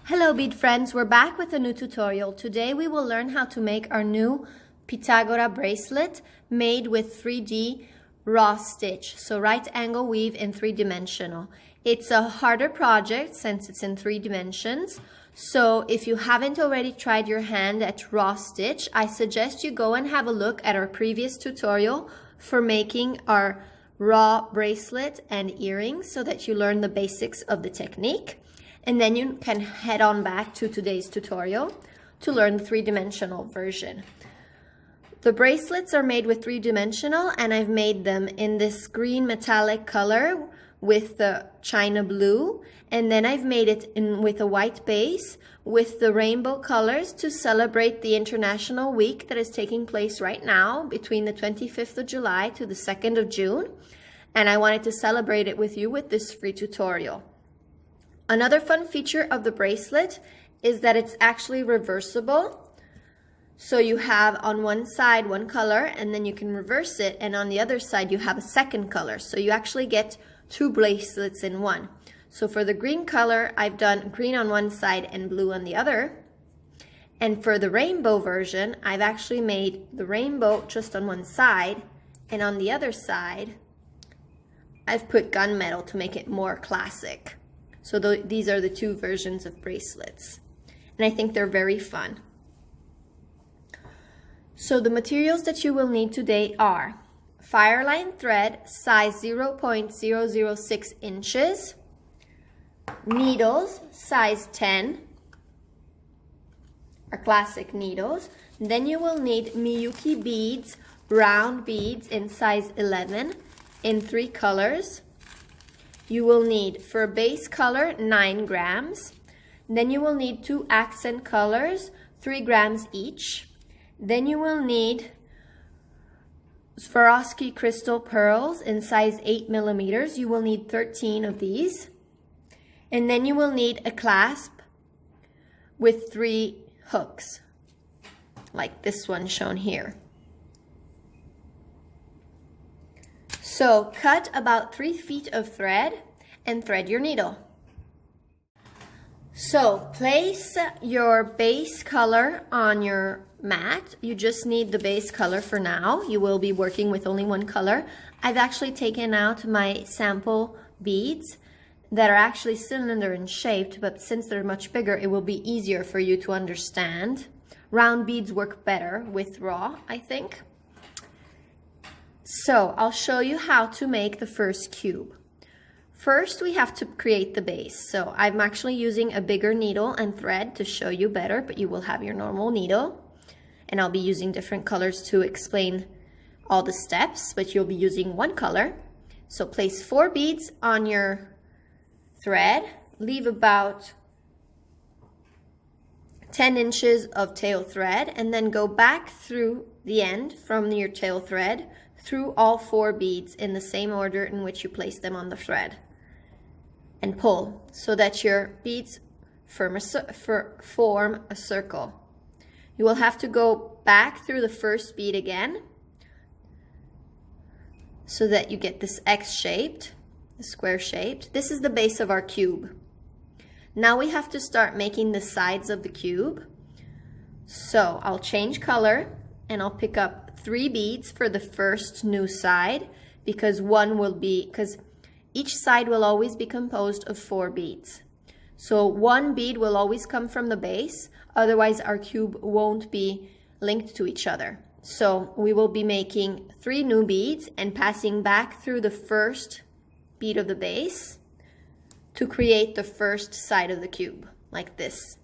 Hello bead friends, we're back with a new tutorial. Today we will learn how to make our new Pitagora bracelet made with 3D raw stitch. So right angle weave in 3-dimensional. It's a harder project since it's in 3 dimensions. So if you haven't already tried your hand at raw stitch, I suggest you go and have a look at our previous tutorial for making our raw bracelet and earrings so that you learn the basics of the technique. And then you can head on back to today's tutorial to learn the 3-dimensional version. The bracelets are made with 3-dimensional, and I've made them in this green metallic color with the china blue, and then I've made it with a white base with the rainbow colors to celebrate the International Week that is taking place right now between the 25th of July to the 2nd of June, and I wanted to celebrate it with you with this free tutorial. Another fun feature of the bracelet is that it's actually reversible. So you have on one side one color and then you can reverse it, and on the other side you have a second color. So you actually get 2 bracelets in one. So for the green color, I've done green on one side and blue on the other. And for the rainbow version, I've actually made the rainbow just on one side, and on the other side, I've put gunmetal to make it more classic. So these are the 2 versions of bracelets, and I think they're very fun. So the materials that you will need today are fireline thread, size 0.006 inches, needles, size 10, our classic needles. Then you will need Miyuki beads, round beads in size 11 in 3 colors. You will need, for base color, 9 grams. Then you will need 2 accent colors, 3 grams each. Then you will need Swarovski crystal pearls in size 8 millimeters. You will need 13 of these. And then you will need a clasp with 3 hooks, like this one shown here. So cut about 3 feet of thread and thread your needle. So place your base color on your mat. You just need the base color for now. You will be working with only one color. I've actually taken out my sample beads that are actually cylinder in shape, but since they're much bigger, it will be easier for you to understand. Round beads work better with raw, I think. So I'll show you how to make the first cube. First, we have to create the base. So I'm actually using a bigger needle and thread to show you better, but you will have your normal needle. And I'll be using different colors to explain all the steps, but you'll be using one color. So place 4 beads on your thread. Leave about 10 inches of tail thread, and then go back through the end from your tail thread through all 4 beads in the same order in which you place them on the thread, and pull so that your beads form a circle. You will have to go back through the first bead again so that you get this X-shaped, square-shaped. This is the base of our cube. Now we have to start making the sides of the cube. So I'll change color and I'll pick up 3 beads for the first new side, because each side will always be composed of 4 beads. So 1 bead will always come from the base, otherwise our cube won't be linked to each other. So we will be making 3 new beads and passing back through the first bead of the base to create the first side of the cube, like this.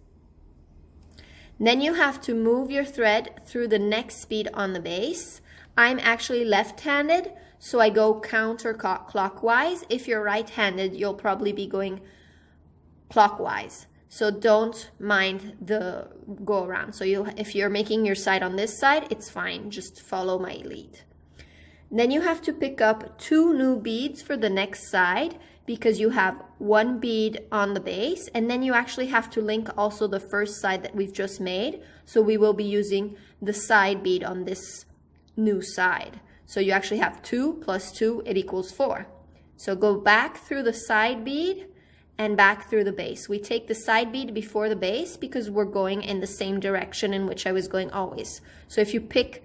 Then you have to move your thread through the next bead on the base. I'm actually left-handed, so I go counterclockwise. If you're right-handed, you'll probably be going clockwise. So don't mind the go around. So if you're making your side on this side, it's fine. Just follow my lead. Then you have to pick up 2 new beads for the next side, because you have 1 bead on the base, and then you actually have to link also the first side that we've just made. So we will be using the side bead on this new side. So you actually have 2 plus 2, it equals 4. So go back through the side bead and back through the base. We take the side bead before the base because we're going in the same direction in which I was going always. So if you pick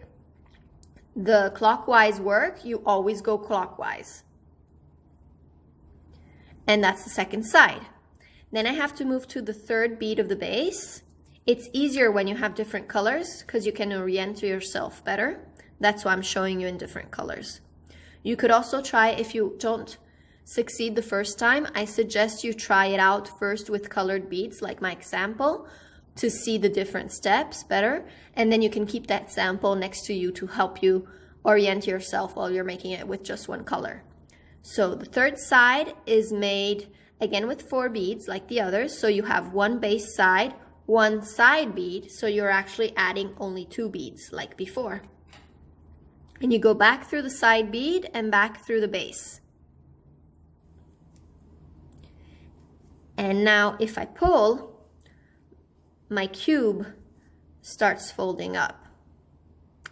the clockwise work, you always go clockwise. And that's the second side. Then I have to move to the third bead of the base. It's easier when you have different colors because you can orient yourself better. That's why I'm showing you in different colors. You could also try, if you don't succeed the first time, I suggest you try it out first with colored beads, like my example, to see the different steps better. And then you can keep that sample next to you to help you orient yourself while you're making it with just one color. So the third side is made again with 4 beads like the others. So you have one base side, one side bead. So you're actually adding only 2 beads like before. And you go back through the side bead and back through the base. And now if I pull, my cube starts folding up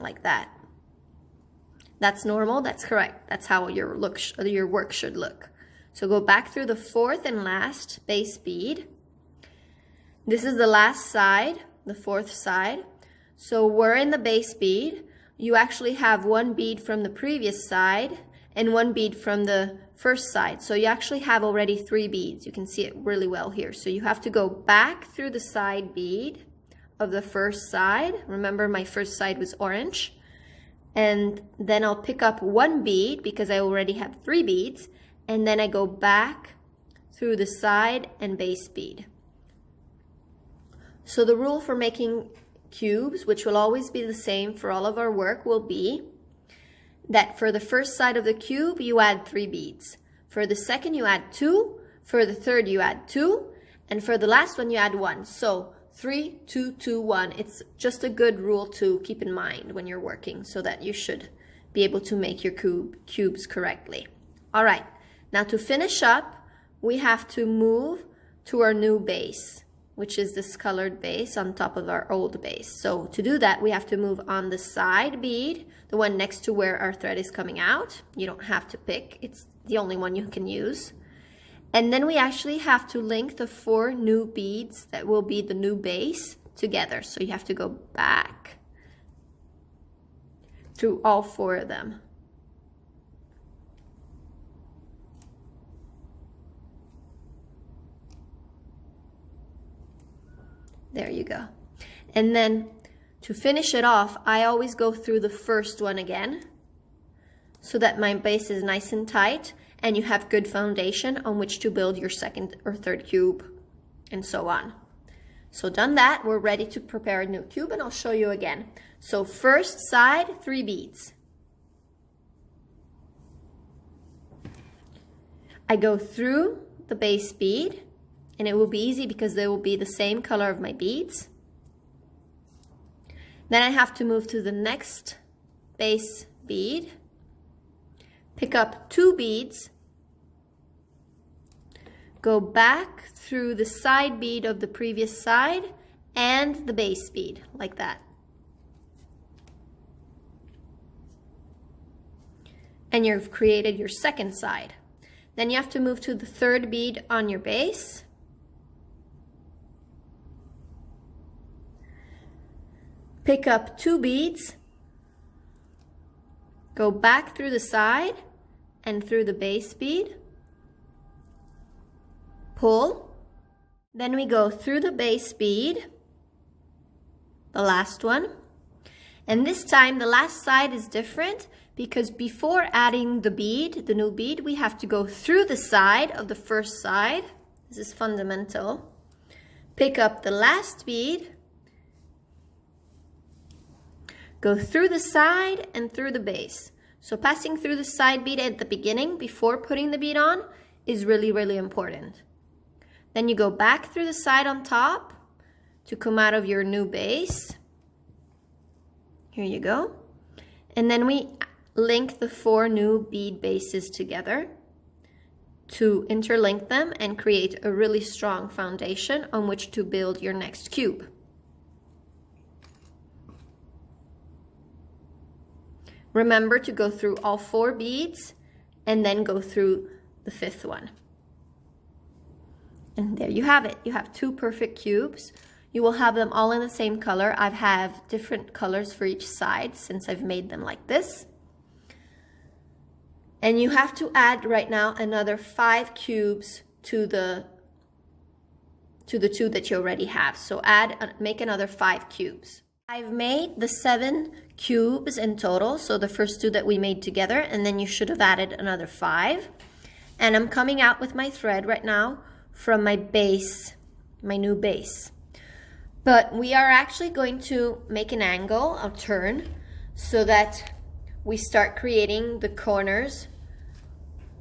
like that. That's normal, that's correct. That's how your work should look. So go back through the 4th and last base bead. This is the last side, the 4th side. So we're in the base bead. You actually have 1 bead from the previous side and 1 bead from the first side. So you actually have already 3 beads. You can see it really well here. So you have to go back through the side bead of the first side. Remember, my first side was orange. And then I'll pick up 1 bead because I already have 3 beads. And then I go back through the side and base bead. So the rule for making cubes, which will always be the same for all of our work, will be that for the first side of the cube, you add 3 beads. For the second, you add 2. For the third, you add 2. And for the last one, you add 1. So 3, 2, 2, 1. It's just a good rule to keep in mind when you're working so that you should be able to make your cubes correctly. All right, now to finish up, we have to move to our new base, which is this colored base on top of our old base. So to do that, we have to move on the side bead, the one next to where our thread is coming out. You don't have to pick, it's the only one you can use. And then we actually have to link the 4 new beads that will be the new base together. So you have to go back through all 4 of them. There you go. And then to finish it off, I always go through the first one again so that my base is nice and tight and you have good foundation on which to build your second or third cube and so on. So done that, we're ready to prepare a new cube and I'll show you again. So first side, 3 beads. I go through the base bead. And it will be easy because they will be the same color of my beads. Then I have to move to the next base bead, pick up 2 beads, go back through the side bead of the previous side and the base bead, like that. And you've created your second side. Then you have to move to the 3rd bead on your base. Pick up 2 beads, go back through the side and through the base bead, pull, then we go through the base bead, the last one, and this time the last side is different because before adding the bead, the new bead, we have to go through the side of the first side. This is fundamental. Pick up the last bead, go through the side and through the base. So passing through the side bead at the beginning before putting the bead on is really, really important. Then you go back through the side on top to come out of your new base. Here you go. And then we link the 4 new bead bases together to interlink them and create a really strong foundation on which to build your next cube. Remember to go through all 4 beads and then go through the 5th one. And there you have it. You have 2 perfect cubes. You will have them all in the same color. I have different colors for each side since I've made them like this. And you have to add right now another 5 cubes to the 2 that you already have. So make another 5 cubes. I've made the 7 cubes in total, so the first 2 that we made together, and then you should have added another 5. And I'm coming out with my thread right now from my base, my new base. But we are actually going to make an angle, a turn, so that we start creating the corners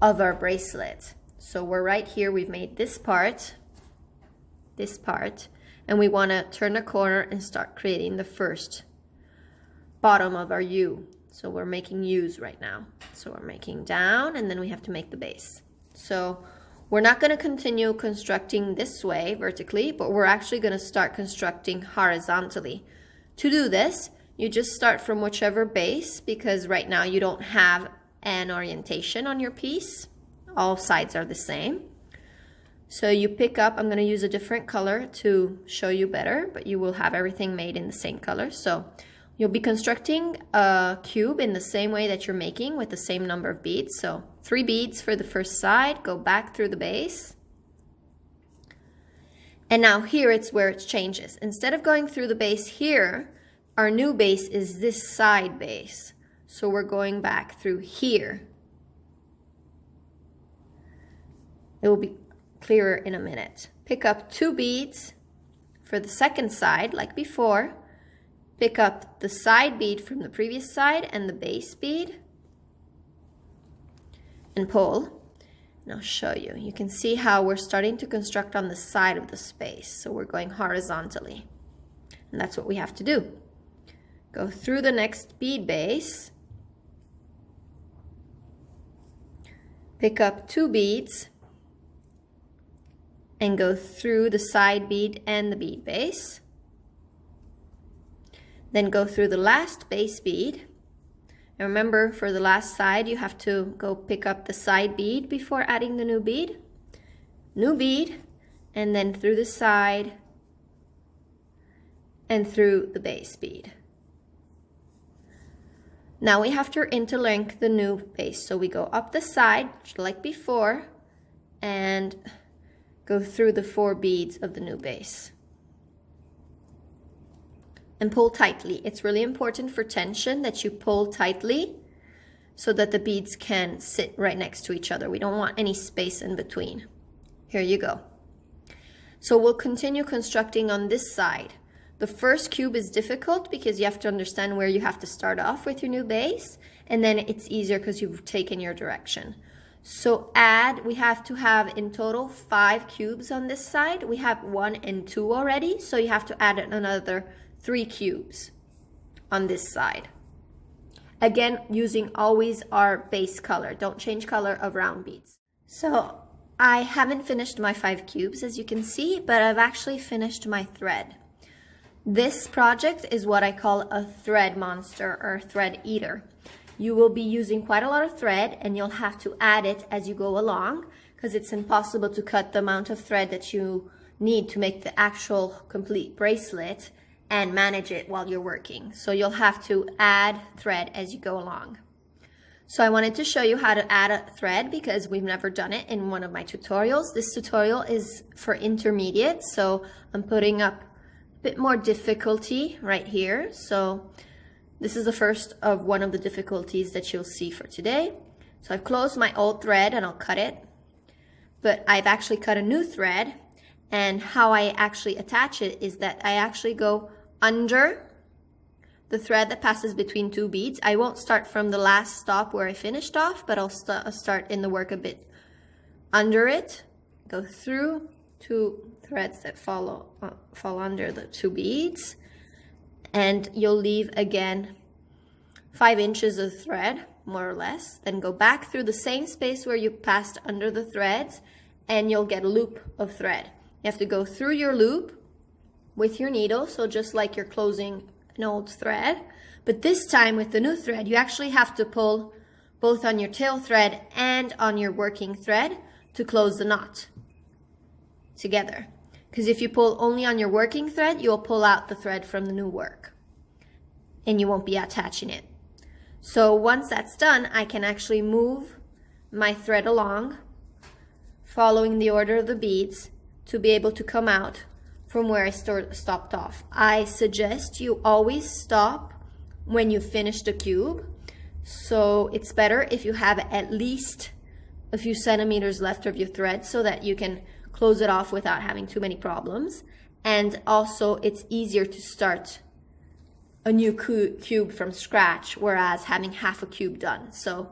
of our bracelet. So we're right here, we've made this part, and we want to turn a corner and start creating the first bottom of our U. So we're making U's right now. So we're making down, and then we have to make the base. So we're not going to continue constructing this way vertically, but we're actually going to start constructing horizontally. To do this, you just start from whichever base, because right now you don't have an orientation on your piece. All sides are the same. So you pick up, I'm going to use a different color to show you better, but you will have everything made in the same color. So you'll be constructing a cube in the same way that you're making with the same number of beads. So 3 beads for the first side, go back through the base. And now here it's where it changes. Instead of going through the base here, our new base is this side base. So we're going back through here. It will be clearer in a minute. Pick up 2 beads for the second side like before. Pick up the side bead from the previous side and the base bead and pull. And I'll show you. You can see how we're starting to construct on the side of the space. So we're going horizontally. And that's what we have to do. Go through the next bead base. Pick up 2 beads and go through the side bead and the bead base. Then go through the last base bead. And remember, for the last side, you have to go pick up the side bead before adding the new bead. New bead, and then through the side and through the base bead. Now we have to interlink the new base. So we go up the side, like before, and go through the 4 beads of the new base. And pull tightly. It's really important for tension that you pull tightly so that the beads can sit right next to each other. We don't want any space in between. Here you go. So we'll continue constructing on this side. The first cube is difficult because you have to understand where you have to start off with your new base, and then it's easier because you've taken your direction. So we have to have in total 5 cubes on this side. We have 1 and 2 already, so you have to add another 3 cubes on this side. Again, using always our base color. Don't change color of round beads. So I haven't finished my 5 cubes, as you can see, but I've actually finished my thread. This project is what I call a thread monster or thread eater. You will be using quite a lot of thread, and you'll have to add it as you go along, because it's impossible to cut the amount of thread that you need to make the actual complete bracelet and manage it while you're working. So you'll have to add thread as you go along. So I wanted to show you how to add a thread because we've never done it in one of my tutorials. This tutorial is for intermediate, so I'm putting up a bit more difficulty right here. So this is the first of one of the difficulties that you'll see for today. So I've closed my old thread and I'll cut it, but I've actually cut a new thread, and how I actually attach it is that I actually go under the thread that passes between 2 beads. I won't start from the last stop where I finished off, but I'll start in the work a bit under it, go through 2 threads that fall under the 2 beads, and you'll leave again 5 inches of thread, more or less. Then go back through the same space where you passed under the threads, and you'll get a loop of thread. You have to go through your loop with your needle, so just like you're closing an old thread, but this time with the new thread, you actually have to pull both on your tail thread and on your working thread to close the knot. together. Because if you pull only on your working thread, you'll pull out the thread from the new work and you won't be attaching it. So once that's done, I can actually move my thread along, following the order of the beads, to be able to come out from where I stopped off. I suggest you always stop when you finish the cube. So it's better if you have at least a few centimeters left of your thread so that you can close it off without having too many problems. And also it's easier to start a new cube from scratch, whereas having half a cube done. So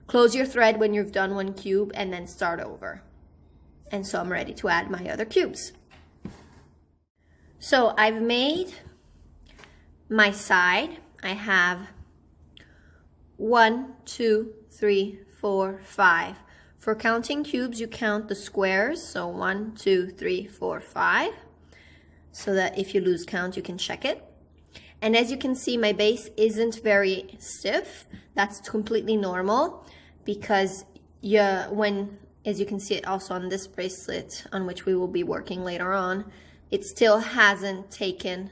close your thread when you've done one cube and then start over. And so I'm ready to add my other cubes. So I've made my side. I have 1, 2, 3, 4, 5. For counting cubes, you count the squares. So 1, 2, 3, 4, 5. So that if you lose count, you can check it. And as you can see, my base isn't very stiff. That's completely normal because as you can see it also on this bracelet on which we will be working later on, it still hasn't taken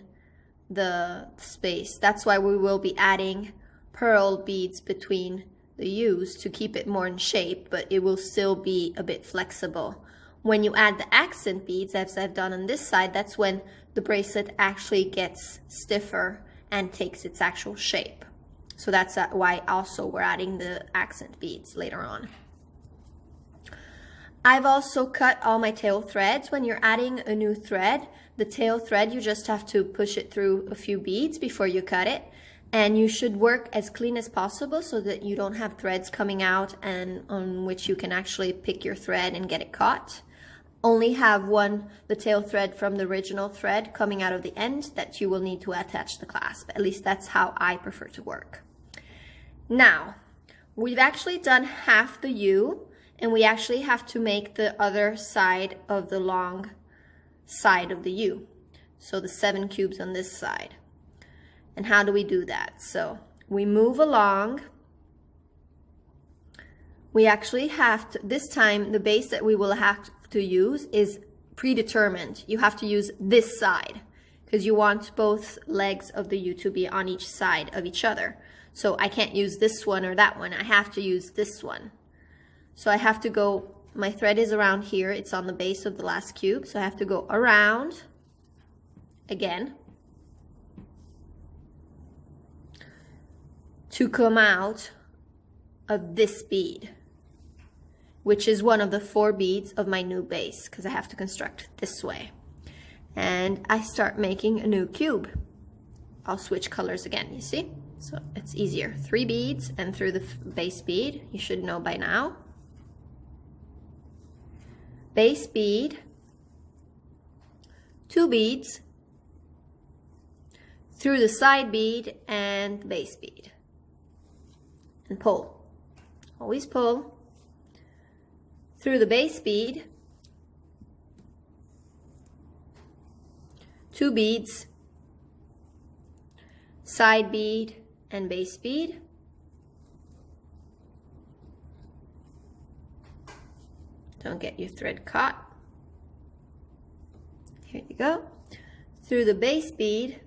the space. That's why we will be adding pearl beads between the U's to keep it more in shape, but it will still be a bit flexible. When you add the accent beads, as I've done on this side, that's when the bracelet actually gets stiffer and takes its actual shape. So that's why also we're adding the accent beads later on. I've also cut all my tail threads. When you're adding a new thread, the tail thread, you just have to push it through a few beads before you cut it. And you should work as clean as possible so that you don't have threads coming out and on which you can actually pick your thread and get it caught. Only have the tail thread from the original thread coming out of the end that you will need to attach the clasp. At least that's how I prefer to work. Now, we've actually done half the U, and we actually have to make the other side of the long side of the U. So the 7 cubes on this side. And how do we do that? So we move along. We actually have to, this time the base that we will have to use is predetermined. You have to use this side because you want both legs of the U to be on each side of each other. So I can't use this one or that one. I have to use this one. So I have to go, my thread is around here. It's on the base of the last cube. So I have to go around again to come out of this bead, which is one of the 4 beads of my new base because I have to construct this way. And I start making a new cube. I'll switch colors again, you see? So it's easier. 3 beads and through the base bead, you should know by now. Base bead, 2 beads, through the side bead and the base bead. And pull. Always pull. Through the base bead, 2 beads, side bead and base bead. Don't get your thread caught. Here you go. Through the base bead,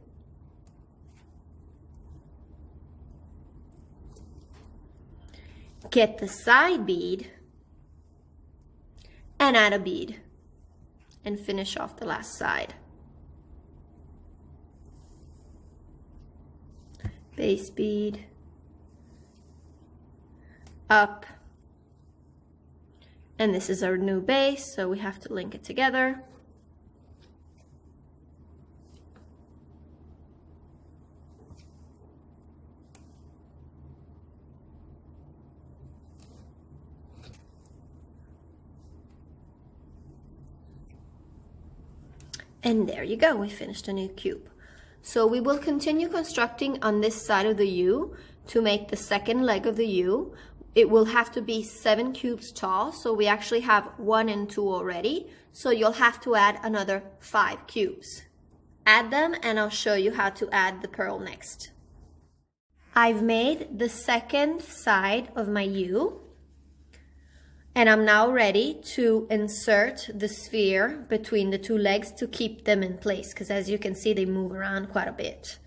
get the side bead and add a bead and finish off the last side. Base bead, up, and this is our new base, so we have to link it together. And there you go, we finished a new cube. So we will continue constructing on this side of the U to make the second leg of the U. It will have to be 7 cubes tall, so we actually have 1 and 2 already. So you'll have to add another 5 cubes. Add them and I'll show you how to add the pearl next. I've made the second side of my U. And I'm now ready to insert the sphere between the two legs to keep them in place, because as you can see, they move around quite a bit.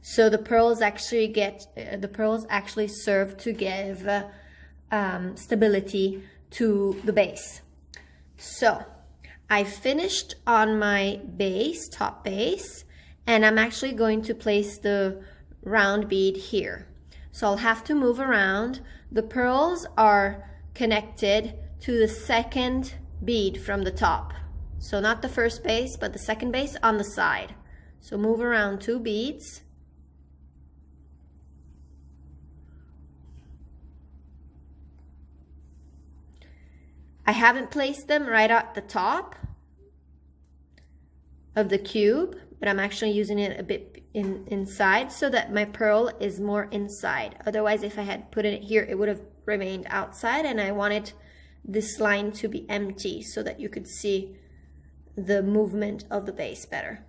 So the pearls actually serve to give stability to the base. So I finished on my base, top base, and I'm actually going to place the round bead here. So I'll have to move around. The pearls are connected to the second bead from the top. So not the first base, but the second base on the side. So move around 2 beads. I haven't placed them right at the top of the cube, but I'm actually using it a bit inside so that my pearl is more inside. Otherwise, if I had put it here, it would have remained outside, and I wanted this line to be empty so that you could see the movement of the base better.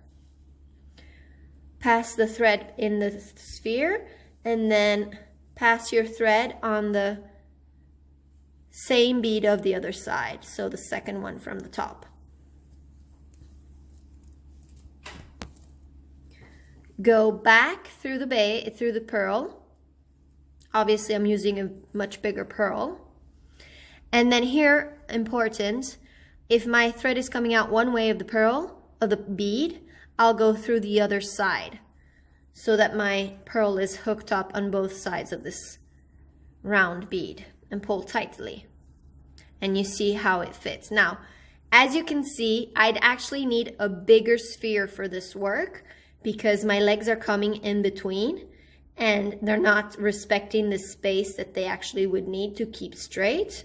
Pass the thread in the sphere, and then pass your thread on the same bead of the other side, so the second one from the top. Go back through the pearl. Obviously, I'm using a much bigger pearl. And then here, important, if my thread is coming out one way of the pearl, of the bead, I'll go through the other side so that my pearl is hooked up on both sides of this round bead, and pull tightly. And you see how it fits. Now, as you can see, I'd actually need a bigger sphere for this work because my legs are coming in between and they're not respecting the space that they actually would need to keep straight.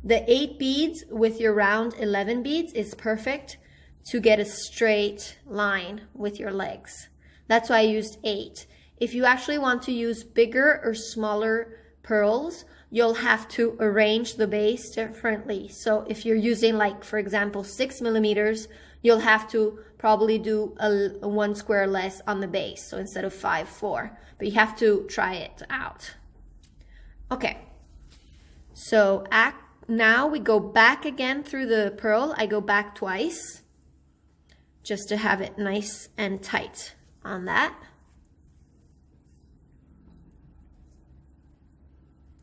The 8 beads with your round 11 beads is perfect to get a straight line with your legs. That's why I used 8. If you actually want to use bigger or smaller pearls, you'll have to arrange the base differently. So if you're using, like, for example, 6 millimeters, you'll have to probably do a 1 square less on the base. So instead of 5, 4, but you have to try it out. Okay, so now we go back again through the pearl. I go back twice just to have it nice and tight on that.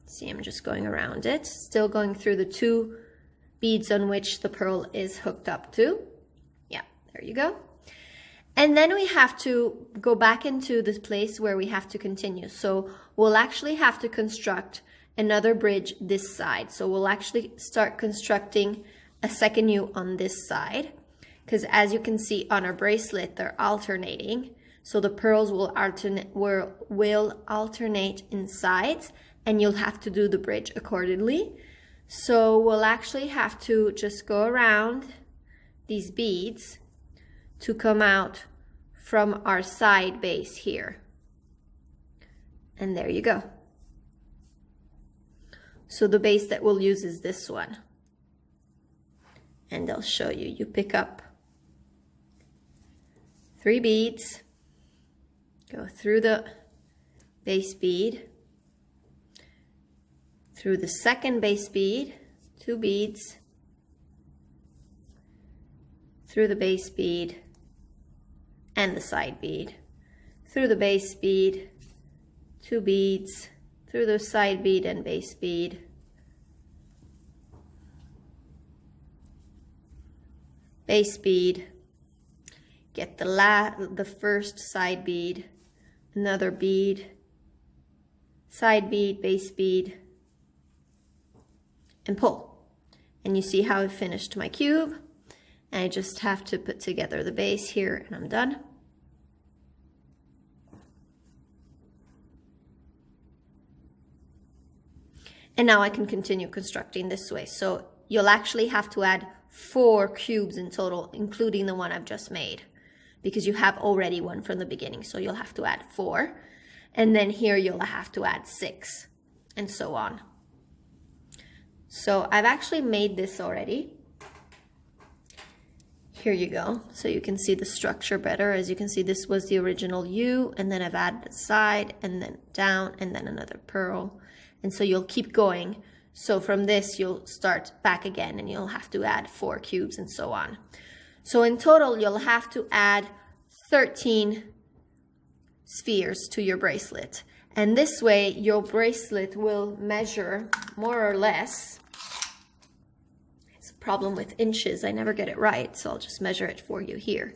See, I'm just going around it, still going through the 2 beads on which the pearl is hooked up to. Yeah, there you go. And then we have to go back into this place where we have to continue. So we'll actually have to construct another bridge this side. So we'll actually start constructing a second U on this side, because as you can see on our bracelet, they're alternating. So the pearls will alternate in sides, and you'll have to do the bridge accordingly. So we'll actually have to just go around these beads to come out from our side base here. And there you go. So the base that we'll use is this one. And I'll show you. You pick up 3 beads, go through the base bead, through the second base bead, 2 beads, through the base bead and the side bead, through the base bead, 2 beads, through the side bead and base bead, base bead, get the first side bead, another bead, side bead, base bead, and pull. And you see how I finished my cube. And I just have to put together the base here and I'm done. And now I can continue constructing this way. So you'll actually have to add 4 cubes in total, including the one I've just made, because you have already one from the beginning. So you'll have to add 4. And then here you'll have to add 6, and so on. So I've actually made this already. Here you go. So you can see the structure better. As you can see, this was the original U, and then I've added a side, and then down, and then another pearl. And so you'll keep going So from this, you'll start back again and you'll have to add 4 cubes and so on. So in total, you'll have to add 13 spheres to your bracelet. And this way, your bracelet will measure more or less. It's a problem with inches. I never get it right, so I'll just measure it for you here.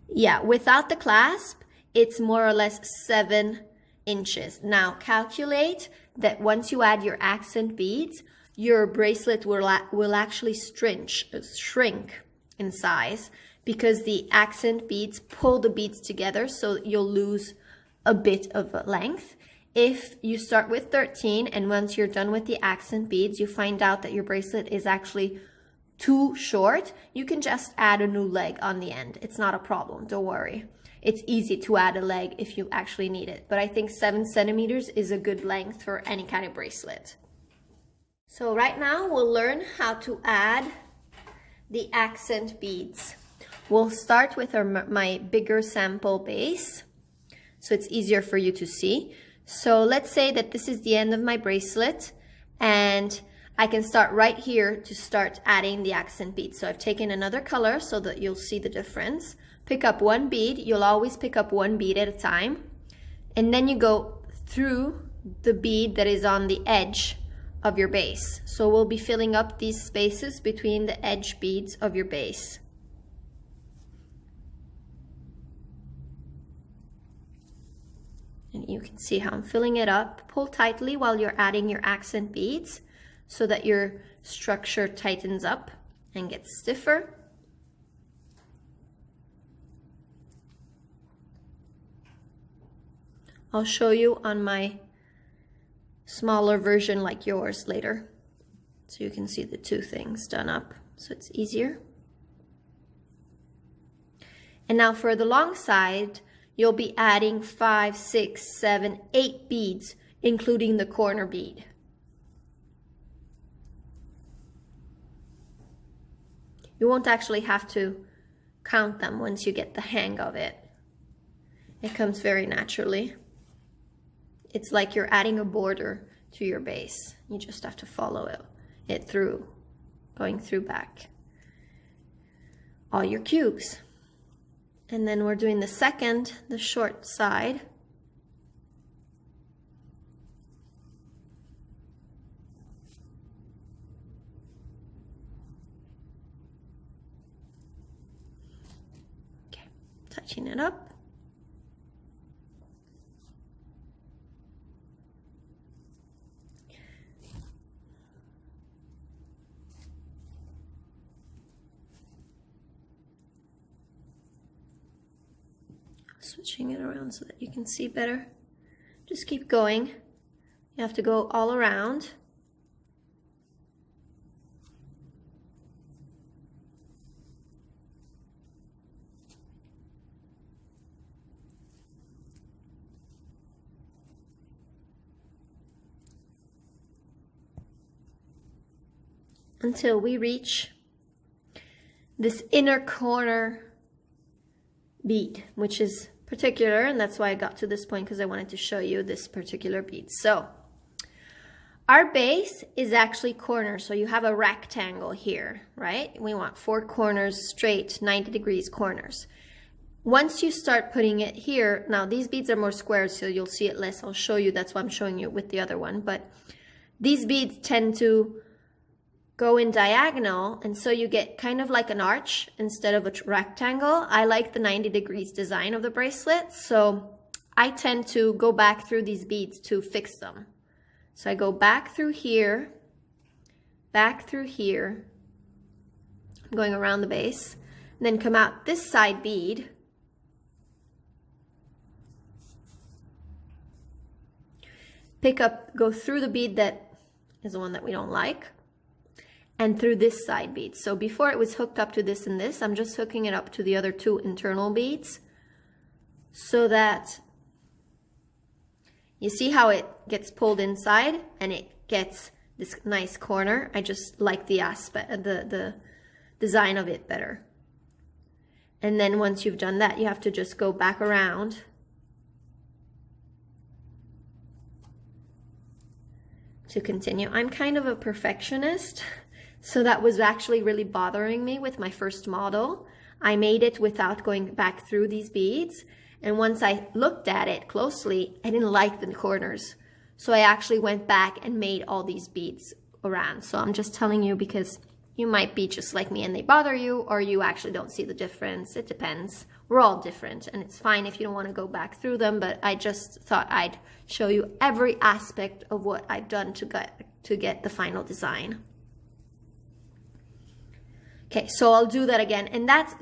Yeah, without the clasp, it's more or less 7 inches. Now calculate that once you add your accent beads, your bracelet will actually shrink in size, because the accent beads pull the beads together, so you'll lose a bit of length. If you start with 13 and once you're done with the accent beads, you find out that your bracelet is actually too short, you can just add a new leg on the end. It's not a problem, don't worry. It's easy to add a leg if you actually need it, but I think 7 centimeters is a good length for any kind of bracelet. So right now we'll learn how to add the accent beads. We'll start with my bigger sample base, so it's easier for you to see. So let's say that this is the end of my bracelet, and I can start right here to start adding the accent beads. So I've taken another color so that you'll see the difference. Pick up 1 bead. You'll always pick up 1 bead at a time. And then you go through the bead that is on the edge of your base. So we'll be filling up these spaces between the edge beads of your base. And you can see how I'm filling it up. Pull tightly while you're adding your accent beads so that your structure tightens up and gets stiffer. I'll show you on my smaller version like yours later, so you can see the 2 things done up, so it's easier. And now for the long side, you'll be adding 5, 6, 7, 8 beads, including the corner bead. You won't actually have to count them once you get the hang of it. It comes very naturally. It's like you're adding a border to your base. You just have to follow it through, going through back all your cubes. And then we're doing the second, the short side. Okay, touching it up. Switching it around so that you can see better. Just keep going. You have to go all around. Until we reach this inner corner bead, which is particular, and that's why I got to this point, because I wanted to show you this particular bead. So our base is actually corner, so you have a rectangle here, right? We want 4 corners straight, 90 degrees corners. Once you start putting it here, now these beads are more squares, so you'll see it less. I'll show you, that's why I'm showing you with the other one, but these beads tend to go in diagonal, and so you get kind of like an arch instead of a rectangle. I like the 90 degrees design of the bracelet, so I tend to go back through these beads to fix them. So I go back through here, I'm going around the base, and then come out this side bead, pick up, go through the bead that is the one that we don't like, and through this side bead. So before it was hooked up to this and this, I'm just hooking it up to the other 2 internal beads, so that you see how it gets pulled inside and it gets this nice corner. I just like the aspect, the design of it better. And then once you've done that, you have to just go back around to continue. I'm kind of a perfectionist, so that was actually really bothering me with my first model. I made it without going back through these beads, and once I looked at it closely, I didn't like the corners. So I actually went back and made all these beads around. So I'm just telling you because you might be just like me and they bother you, or you actually don't see the difference. It depends. We're all different, and it's fine if you don't want to go back through them, but I just thought I'd show you every aspect of what I've done to get the final design. Okay, so I'll do that again, and that's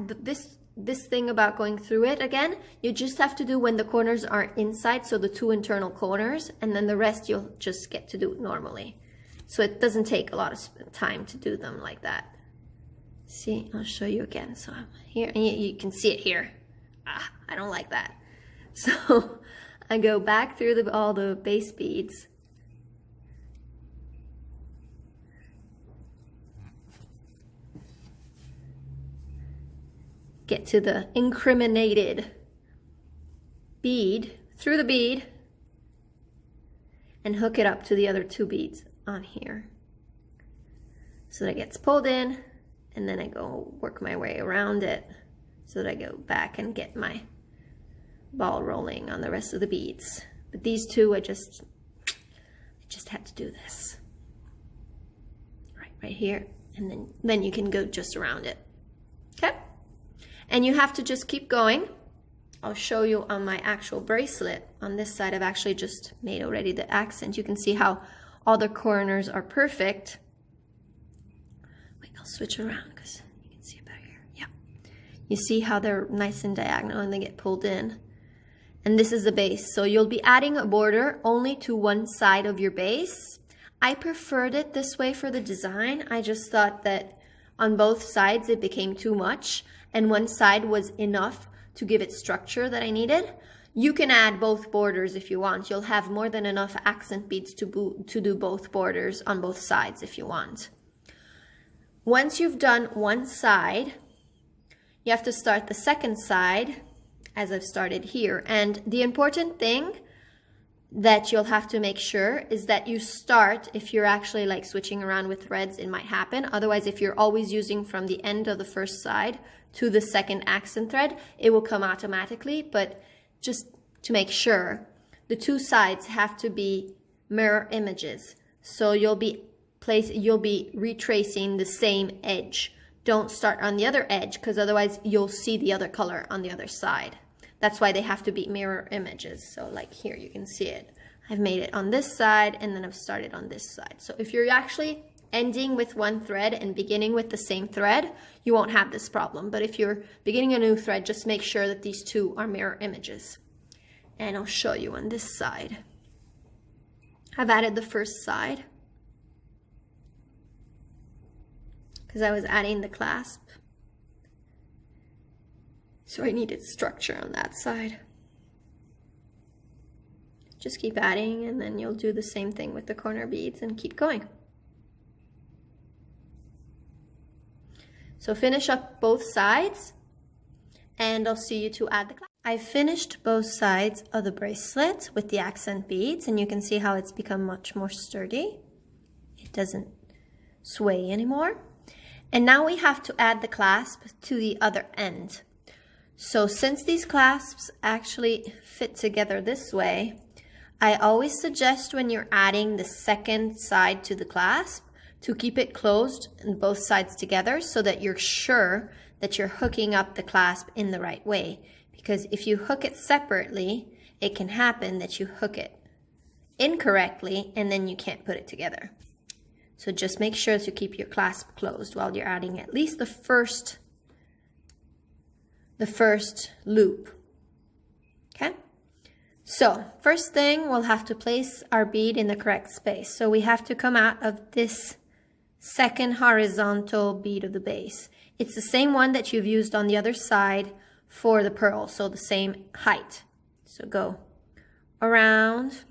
this thing about going through it again, you just have to do when the corners are inside, so the 2 internal corners, and then the rest you'll just get to do it normally. So it doesn't take a lot of time to do them like that. See, I'll show you again. So I'm here, and you can see it here. I don't like that. So I go back through all the base beads. Get to the incriminated bead, through the bead, and hook it up to the other 2 beads on here. So that it gets pulled in, and then I go work my way around it so that I go back and get my ball rolling on the rest of the beads. But these 2, I just had to do this. Right here, and then you can go just around it. Okay? And you have to just keep going. I'll show you on my actual bracelet. On this side, I've actually just made already the accent. You can see how all the corners are perfect. Wait, I'll switch around because you can see it better here. Yeah. You see how they're nice and diagonal and they get pulled in. And this is the base. So you'll be adding a border only to one side of your base. I preferred it this way for the design. I just thought that on both sides it became too much, and one side was enough to give it structure that I needed. You can add both borders if you want. You'll have more than enough accent beads to do both borders on both sides if you want. Once you've done one side, you have to start the second side as I've started here. And the important thing that you'll have to make sure is that you start, if you're actually like switching around with threads, it might happen. Otherwise, if you're always using from the end of the first side to the second accent thread, it will come automatically. But just to make sure, the 2 sides have to be mirror images. So you'll be retracing the same edge. Don't start on the other edge, because otherwise you'll see the other color on the other side. That's why they have to be mirror images. So like here, you can see it. I've made it on this side, and then I've started on this side. So if you're actually ending with one thread and beginning with the same thread, you won't have this problem. But if you're beginning a new thread, just make sure that these 2 are mirror images. And I'll show you on this side. I've added the first side because I was adding the clasp. So I needed structure on that side. Just keep adding, and then you'll do the same thing with the corner beads and keep going. So finish up both sides, and I'll see you to add the clasp. I've finished both sides of the bracelet with the accent beads, and you can see how it's become much more sturdy. It doesn't sway anymore. And now we have to add the clasp to the other end. So since these clasps actually fit together this way, I always suggest when you're adding the second side to the clasp to keep it closed and both sides together so that you're sure that you're hooking up the clasp in the right way. Because if you hook it separately, it can happen that you hook it incorrectly and then you can't put it together. So just make sure to keep your clasp closed while you're adding at least the first loop. Okay? So first thing, we'll have to place our bead in the correct space. So we have to come out of this second horizontal bead of the base. It's the same one that you've used on the other side for the pearl, so the same height. So go around.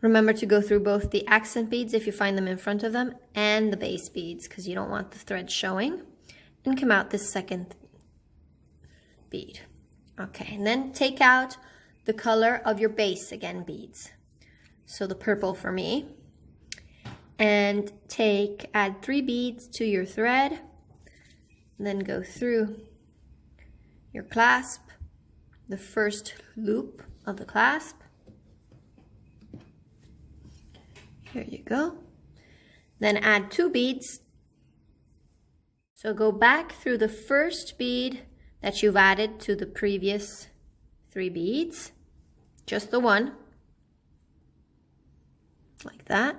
Remember to go through both the accent beads if you find them in front of them and the base beads, because you don't want the thread showing. And come out this second bead. Okay, and then take out the color of your base again beads. so the purple for me. And add 3 beads to your thread, then go through your clasp, the first loop of the clasp. Here you go. Then add 2 beads. So go back through the first bead that you've added to the previous 3 beads, just the one, like that.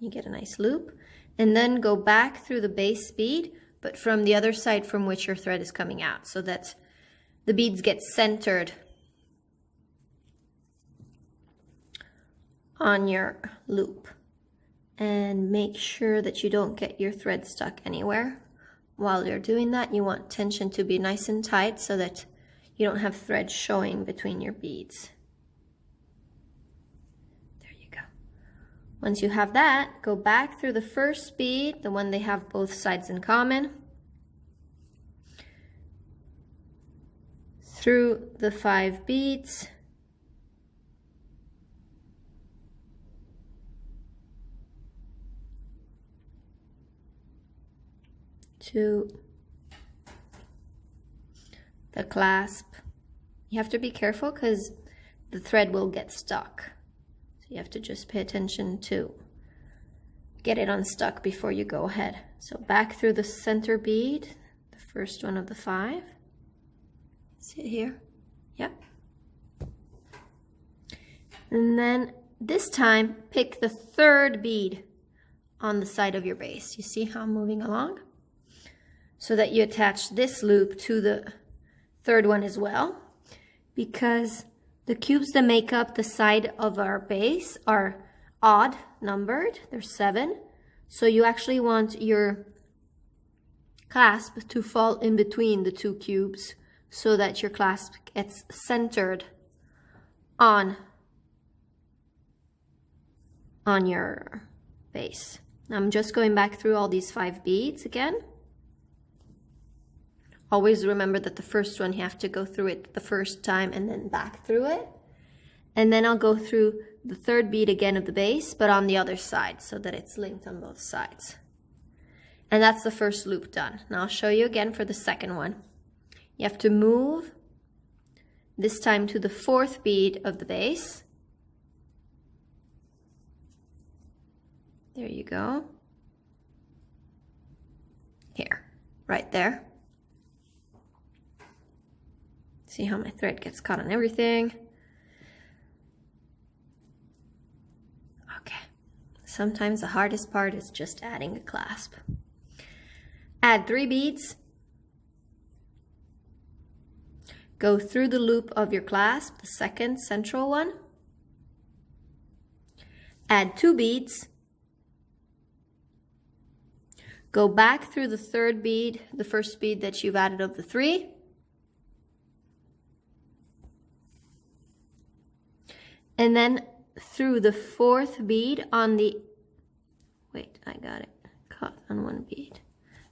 You get a nice loop, and then go back through the base bead, but from the other side from which your thread is coming out, so that the beads get centered on your loop. And make sure that you don't get your thread stuck anywhere. While you're doing that, you want tension to be nice and tight so that you don't have thread showing between your beads. Once you have that, go back through the first bead, the one they have both sides in common, through the 5 beads, to the clasp. You have to be careful because the thread will get stuck. You have to just pay attention to get it unstuck before you go ahead. So back through the center bead, the first one of the 5. See it here? Yep. And then this time, pick the 3rd bead on the side of your base. You see how I'm moving along? So that you attach this loop to the 3rd one as well, because the cubes that make up the side of our base are odd numbered, they're 7. So you actually want your clasp to fall in between the 2 cubes so that your clasp gets centered on your base. I'm just going back through all these 5 beads again. Always remember that the first one, you have to go through it the first time and then back through it. And then I'll go through the 3rd bead again of the base, but on the other side so that it's linked on both sides. And that's the first loop done. Now I'll show you again for the 2nd one. You have to move, this time to the 4th bead of the base. There you go. Here, right there. See how my thread gets caught on everything? Okay, sometimes the hardest part is just adding a clasp. Add 3 beads. Go through the loop of your clasp, the 2nd central one. Add 2 beads. Go back through the 3rd bead, the first bead that you've added of the 3. And then through the 4th bead on the, wait, I got it caught on one bead.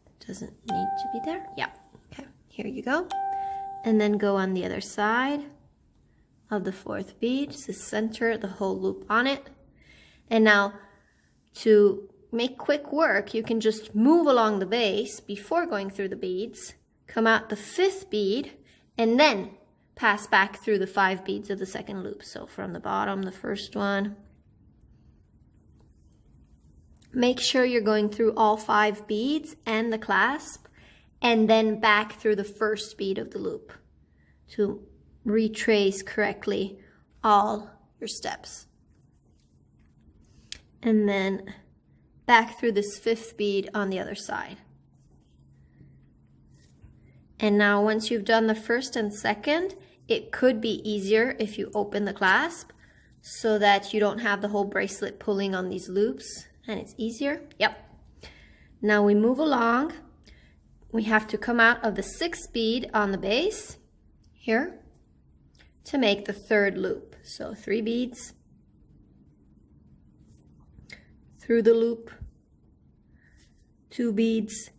It doesn't need to be there. Yeah, okay, here you go. And then go on the other side of the 4th bead to center the whole loop on it. And now to make quick work, you can just move along the base before going through the beads, come out the 5th bead, and then pass back through the 5 beads of the 2nd loop. So from the bottom, the first one. Make sure you're going through all 5 beads and the clasp, and then back through the 1st bead of the loop to retrace correctly all your steps. And then back through this 5th bead on the other side. And now once you've done the 1st and 2nd, it could be easier if you open the clasp so that you don't have the whole bracelet pulling on these loops, and it's easier. Yep. Now we move along. We have to come out of the 6th bead on the base here to make the 3rd loop. So 3 beads through the loop, 2 beads,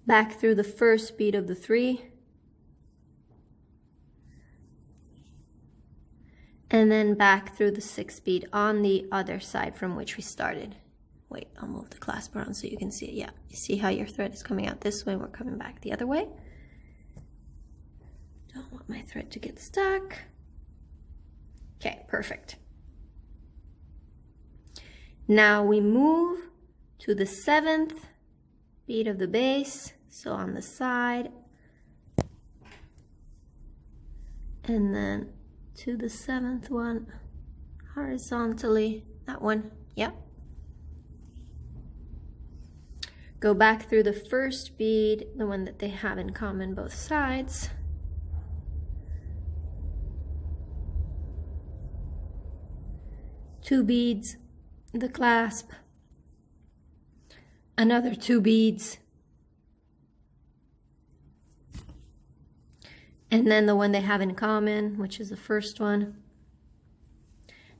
back through the 1st bead of the 3, and then back through the 6th bead on the other side from which we started. Wait, I'll move the clasp around so you can see it. Yeah, you see how your thread is coming out this way, we're coming back the other way. Don't want my thread to get stuck. Okay, perfect. Now we move to the 7th bead of the base, so on the side, and then to the 7th one horizontally, that one, yep. Go back through the 1st bead, the one that they have in common both sides. Two beads, the clasp, another 2 beads, and then the one they have in common, which is the 1st one,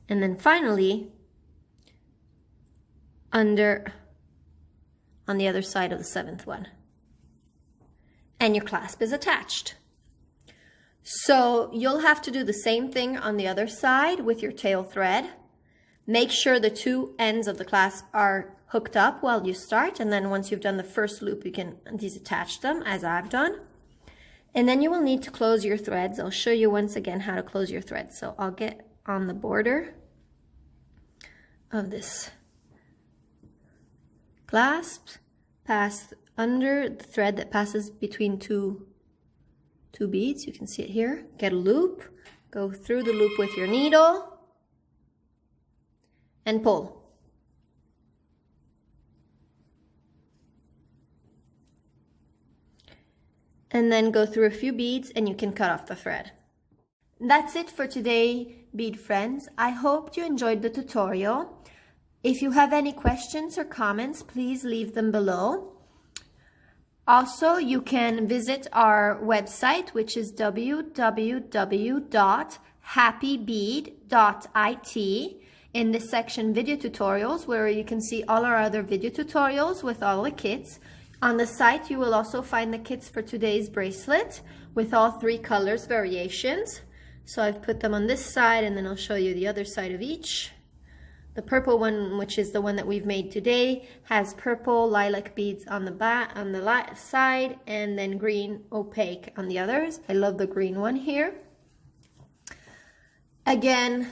and then finally under on the other side of the 7th one, and your clasp is attached. So you'll have to do the same thing on the other side with your tail thread. Make sure the 2 ends of the clasp are hooked up while you start, and then once you've done the 1st loop, you can detach them, as I've done. And then you will need to close your threads. I'll show you once again how to close your threads. So I'll get on the border of this clasp, pass under the thread that passes between two beads. You can see it here. Get a loop, go through the loop with your needle, and pull. And then go through a few beads and you can cut off the thread. That's it for today, bead friends. I hope you enjoyed the tutorial. If you have any questions or comments, please leave them below. Also, you can visit our website, which is www.happybead.it. in the section video tutorials, where you can see all our other video tutorials with all the kits. On the site, you will also find the kits for today's bracelet with all 3 colors variations. So I've put them on this side, and then I'll show you the other side of each. The purple one, which is the one that we've made today, has purple lilac beads on the back, on the side, and then green opaque on the others. I love the green one here. Again,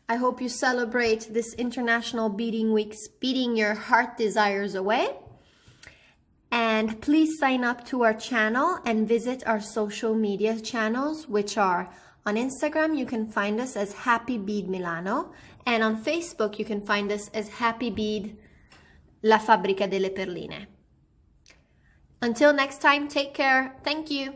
I hope you celebrate this International Beading Week's Beading Your Heart Desires Away. And please sign up to our channel and visit our social media channels, which are on Instagram, you can find us as Happy Bead Milano. And on Facebook, you can find us as Happy Bead La Fabbrica delle Perline. Until next time, take care. Thank you.